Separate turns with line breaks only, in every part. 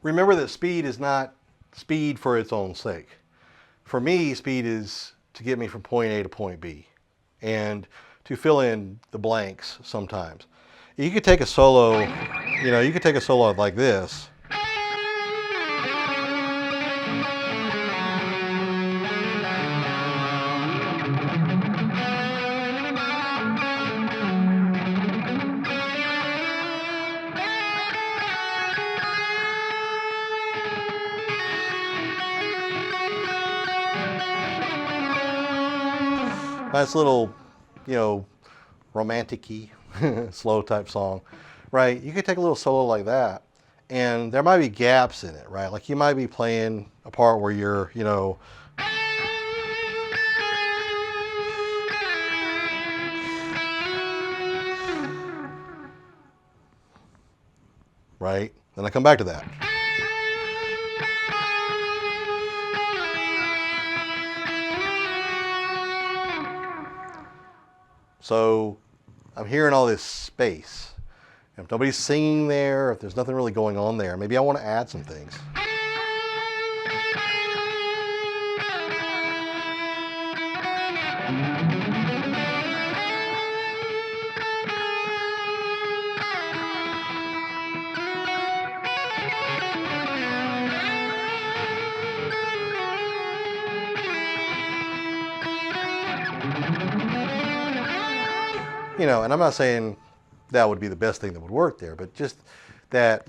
remember that speed is not speed for its own sake. For me, speed is to get me from point A to point B and to fill in the blanks sometimes. You could take a solo, you could take a solo like this. Nice little, romantic-y, slow type song, right? You could take a little solo like that, and there might be gaps in it, right? Like you might be playing a part where you're, right? Then I come back to that. So I'm hearing all this space. If nobody's singing there, if there's nothing really going on there, maybe I want to add some things. And I'm not saying that would be the best thing that would work there, but just that,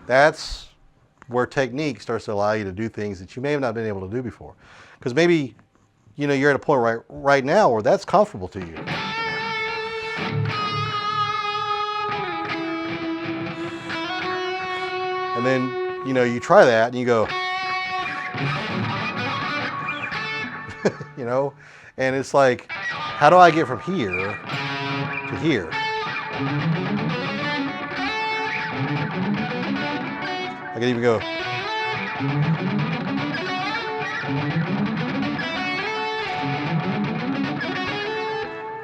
that's where technique starts to allow you to do things that you may have not been able to do before. Because maybe, you're at a point right now where that's comfortable to you. And then, you try that and you go, and it's like, how do I get from here to here? I could even go.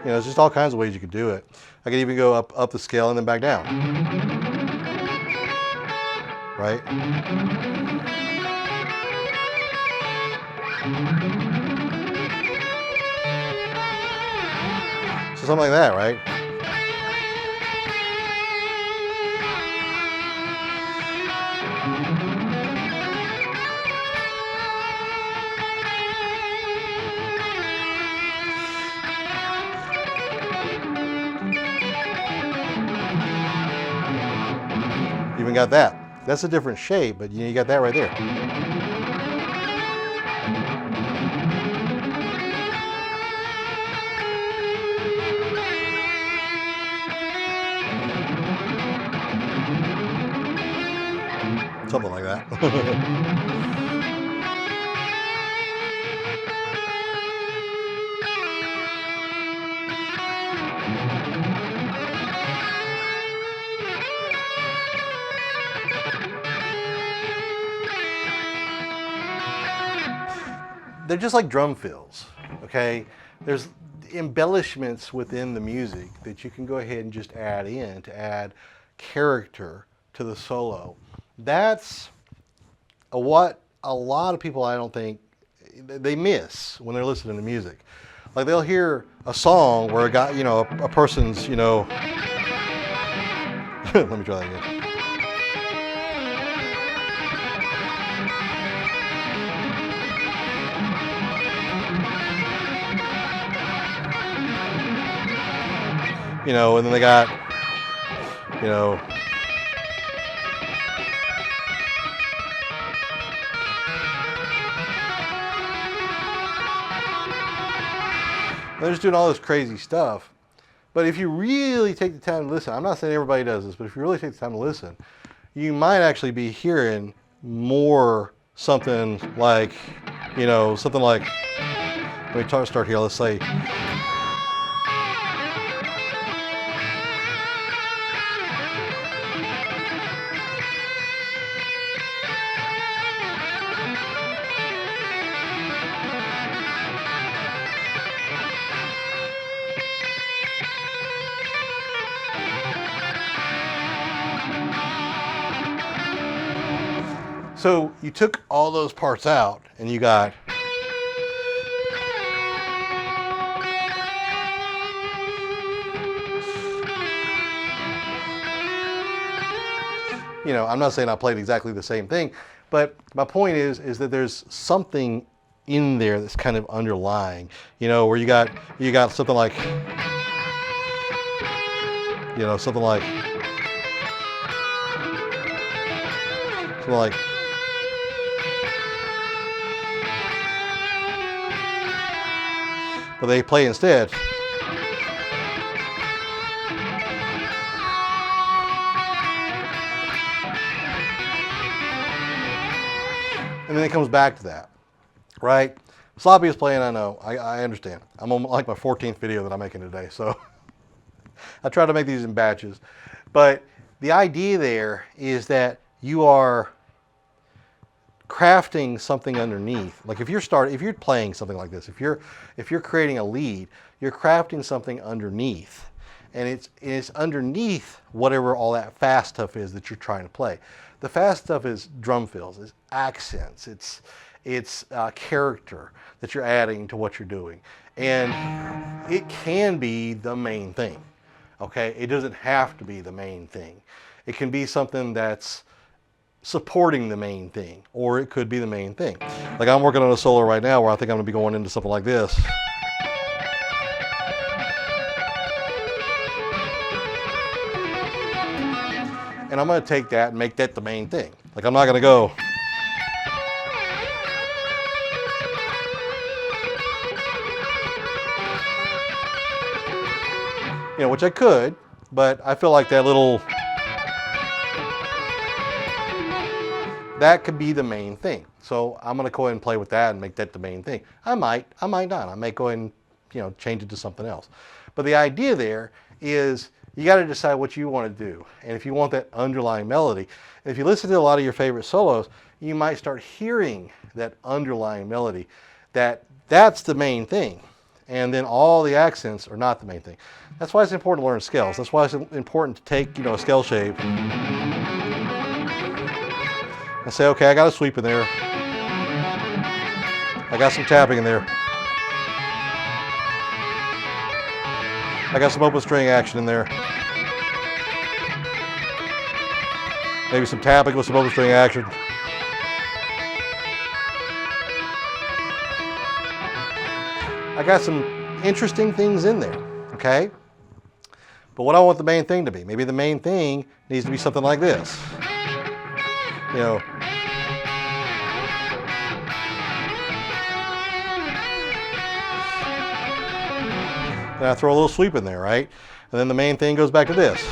There's just all kinds of ways you could do it. I could even go up the scale and then back down. Right? So something like that, right? You even got that. That's a different shape, but you got that right there. Something like that. They're just like drum fills, okay? There's embellishments within the music that you can go ahead and just add in to add character to the solo. That's what a lot of people, I don't think, they miss when they're listening to music. Like they'll hear a song where a guy, a person's, let me try that again. And then they got, they're just doing all this crazy stuff. But if you really take the time to listen, I'm not saying everybody does this, but if you really take the time to listen, you might actually be hearing more something like, let me start here, let's say, So you took all those parts out and you got, you know, I'm not saying I played exactly the same thing, but my point is that there's something in there that's kind of underlying, you know, where you got something like, you know, something like, but they play instead. And then it comes back to that, right? Sloppy is playing, I know, I understand. I'm on like my 14th video that I'm making today, so I try to make these in batches. But the idea there is that you are crafting something underneath. Like if you're playing something like this, if you're creating a lead, you're crafting something underneath. And it's underneath whatever all that fast stuff is that you're trying to play. The fast stuff is drum fills, it's accents, it's character that you're adding to what you're doing. And it can be the main thing, okay? It doesn't have to be the main thing. It can be something that's supporting the main thing, or it could be the main thing. Like I'm working on a solo right now where I think I'm gonna be going into something like this. And I'm going to take that and make that the main thing. Like I'm not going to go. You know, which I could, but I feel like that could be the main thing. So I'm going to go ahead and play with that and make that the main thing. I might not. I may go ahead and, you know, change it to something else. But the idea there is you got to decide what you want to do. And if you want that underlying melody, and if you listen to a lot of your favorite solos, you might start hearing that underlying melody, that's the main thing. And then all the accents are not the main thing. That's why it's important to learn scales. That's why it's important to take, you know, a scale shape and say, okay, I got a sweep in there. I got some tapping in there. I got some open string action in there. Maybe some tapping with some open string action. I got some interesting things in there, okay? But what I want the main thing to be, maybe the main thing needs to be something like this. You know, and I throw a little sweep in there, right? And then the main thing goes back to this.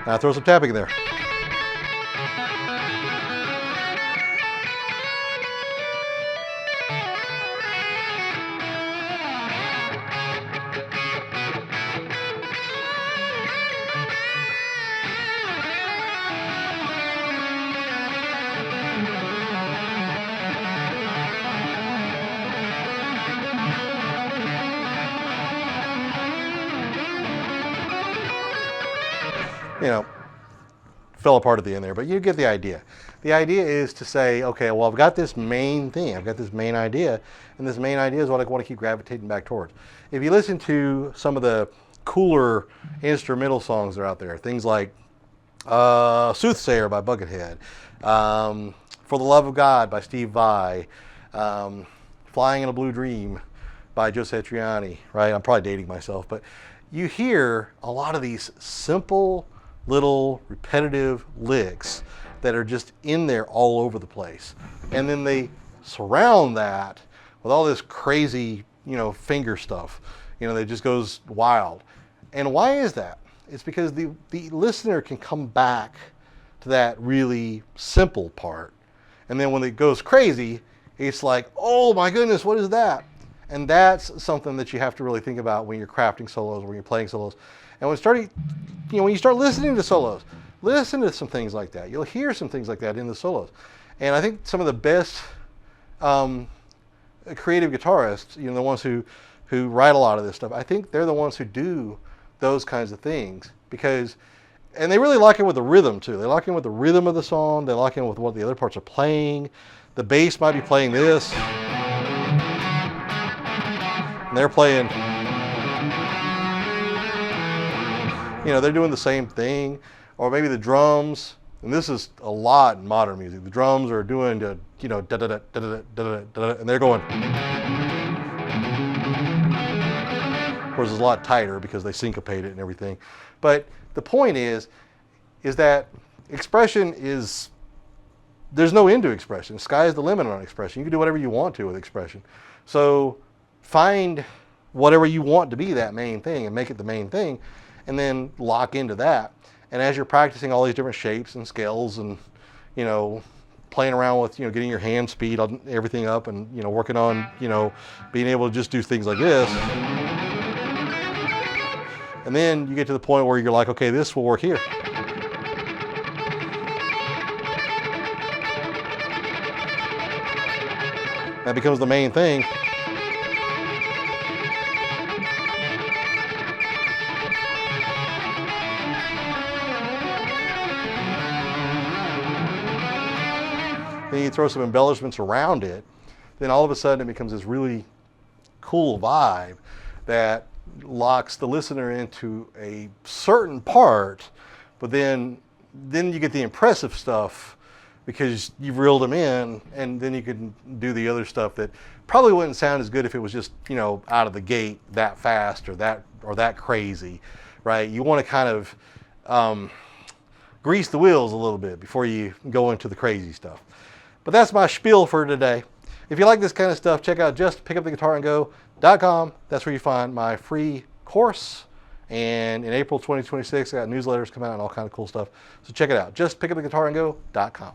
And I throw some tapping in there. You know, fell apart at the end there, but you get the idea. The idea is to say, okay, well, I've got this main thing, I've got this main idea, and this main idea is what I want to keep gravitating back towards. If you listen to some of the cooler instrumental songs that are out there, things like Soothsayer by Buckethead, For the Love of God by Steve Vai, Flying in a Blue Dream by Joe Satriani, right? I'm probably dating myself, but you hear a lot of these simple little repetitive licks that are just in there all over the place. And then they surround that with all this crazy, you know, finger stuff, you know, that just goes wild. And why is that? It's because the listener can come back to that really simple part. And then when it goes crazy, it's like, oh my goodness, what is that? And that's something that you have to really think about when you're crafting solos, when you're playing solos. And when you start listening to solos, listen to some things like that. You'll hear some things like that in the solos. And I think some of the best creative guitarists, you know, the ones who write a lot of this stuff, I think they're the ones who do those kinds of things, because And they really lock in with the rhythm too. They lock in with the rhythm of the song. They lock in with what the other parts are playing. The bass might be playing this, and they're playing, they're doing the same thing. Or maybe the drums, and this is a lot in modern music. The drums are doing the, da da da da da da da, and they're going. Of course, it's a lot tighter because they syncopate it and everything. But the point is that expression is, there's no end to expression. Sky is the limit on expression. You can do whatever you want to with expression. So find whatever you want to be that main thing and make it the main thing, and then lock into that. And as you're practicing all these different shapes and scales and, playing around with, getting your hand speed on everything up and, working on, being able to just do things like this. And then you get to the point where you're like, okay, this will work here. That becomes the main thing. Then you throw some embellishments around it, then all of a sudden it becomes this really cool vibe that locks the listener into a certain part, but then you get the impressive stuff because you've reeled them in, and then you can do the other stuff that probably wouldn't sound as good if it was just, out of the gate that fast or that crazy, right? You want to kind of grease the wheels a little bit before you go into the crazy stuff. But that's my spiel for today. If you like this kind of stuff, check out justpickuptheguitarandgo.com. That's where you find my free course. And in April 2026, I got newsletters come out and all kind of cool stuff. So check it out, justpickuptheguitarandgo.com.